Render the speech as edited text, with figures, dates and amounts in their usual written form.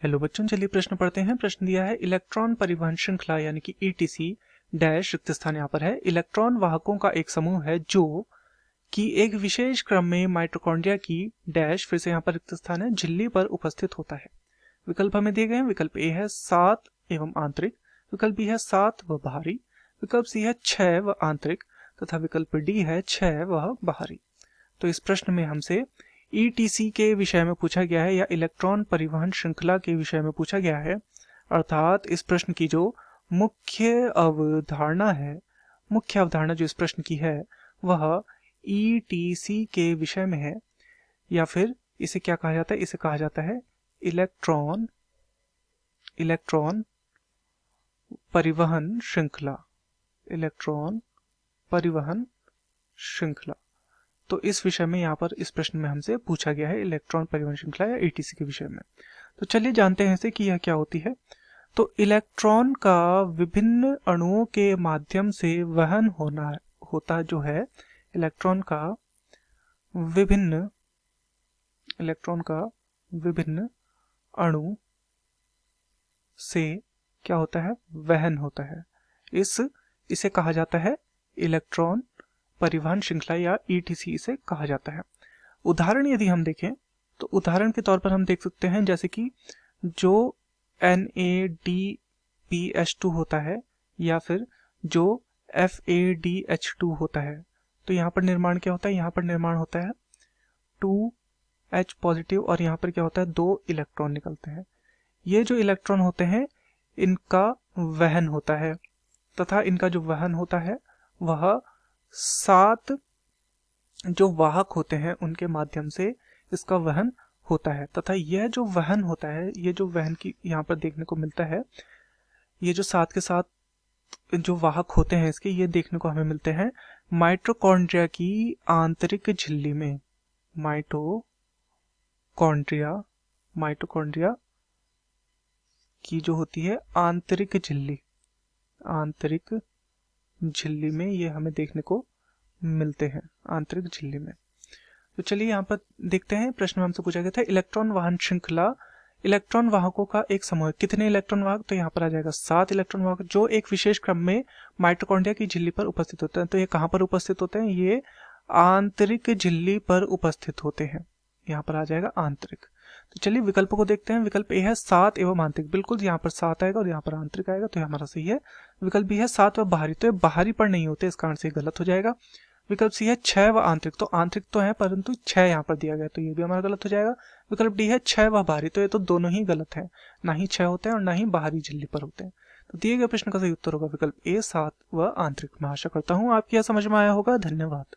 Hello बच्चों, चलिए प्रश्न पढ़ते हैं। प्रश्न दिया है इलेक्ट्रॉन परिवहन श्रृंखला यानी कि ईटीसी डैश रिक्त स्थान यहाँ पर है। इलेक्ट्रॉन वाहकों का एक समूह है जो कि एक विशेष क्रम में माइटोकॉन्ड्रिया की डैश, फिर से यहाँ पर रिक्त स्थान है, झिल्ली पर उपस्थित होता है। विकल्प हमें दिए गए हैं। विकल्प ए है 7 एवं आंतरिक, विकल्प बी है 7 व बाहरी, विकल्प सी है 6 व आंतरिक तथा विकल्प डी है 6 व बाहरी। तो इस प्रश्न में हमसे ईटीसी के विषय में पूछा गया है या इलेक्ट्रॉन परिवहन श्रृंखला के विषय में पूछा गया है। अर्थात इस प्रश्न की जो मुख्य अवधारणा जो इस प्रश्न की है वह ईटीसी के विषय में है, या फिर इसे क्या कहा जाता है, इसे कहा जाता है इलेक्ट्रॉन परिवहन श्रृंखला। इलेक्ट्रॉन परिवहन श्रृंखला, तो इस विषय में यहाँ पर इस प्रश्न में हमसे पूछा गया है इलेक्ट्रॉन परिवहन श्रृंखला या ईटीसी के विषय में। तो चलिए जानते हैं इसे कि यह क्या होती है। तो इलेक्ट्रॉन का विभिन्न अणुओं के माध्यम से वहन होता जो है, इलेक्ट्रॉन का विभिन्न अणु से क्या होता है, वहन होता है। इसे कहा जाता है इलेक्ट्रॉन परिवहन श्रृंखला या ईटीसी इसे कहा जाता है। उदाहरण यदि हम देखें तो उदाहरण के तौर पर हम देख सकते हैं जैसे कि जो NADPH2 होता है या फिर जो FADH2 होता है, तो यहाँ पर निर्माण क्या होता है, यहाँ पर निर्माण होता है 2H पॉजिटिव और यहाँ पर क्या होता है 2 इलेक्ट्रॉन निकलते हैं। ये जो इलेक्ट्रॉन होते हैं इनका वहन होता है तथा इनका जो वहन होता है वह 7 जो वाहक होते हैं उनके माध्यम से इसका वहन होता है। तथा यह जो वहन होता है, ये जो वहन की यहाँ पर देखने को मिलता है, ये जो 7 के 7 जो वाहक होते हैं इसके, ये देखने को हमें मिलते हैं माइटोकॉन्ड्रिया की आंतरिक झिल्ली में। माइटोकॉन्ड्रिया की जो होती है आंतरिक झिल्ली में ये हमें देखने को मिलते हैं, आंतरिक झिल्ली में। तो चलिए यहाँ पर देखते हैं। प्रश्न में हमसे पूछा गया था इलेक्ट्रॉन वाहन श्रृंखला, इलेक्ट्रॉन वाहकों का एक समूह। कितने इलेक्ट्रॉन वाहक, तो यहाँ पर आ जाएगा 7 इलेक्ट्रॉन वाहक जो एक विशेष क्रम में माइटोकॉन्ड्रिया की झिल्ली पर उपस्थित होते हैं। तो ये कहाँ पर उपस्थित होते हैं, ये आंतरिक झिल्ली पर उपस्थित होते हैं। यहाँ पर आ जाएगा आंतरिक। तो चलिए विकल्पों को देखते हैं। विकल्प ए है 7 एवं आंतरिक, बिल्कुल यहाँ पर 7 आएगा और यहाँ पर आंतरिक आएगा, तो हमारा सही है। विकल्प बी है 7 व बाहरी, तो ये बाहरी पर नहीं होते, इस कारण से गलत हो जाएगा। विकल्प सी है 6 व आंतरिक, तो आंतरिक तो है परंतु 6 यहाँ पर दिया गया, तो ये भी हमारा गलत हो जाएगा। विकल्प डी है 6 व बाहरी, तो ये तो दोनों ही गलत है, ना ही 6 होते हैं और ना ही बाहरी झिल्ली पर होते हैं। तो दिए गए प्रश्न का सही उत्तर होगा विकल्प ए 7 व आंतरिक। मैं आशा करता हूँ आपकी यह समझ में आया होगा। धन्यवाद।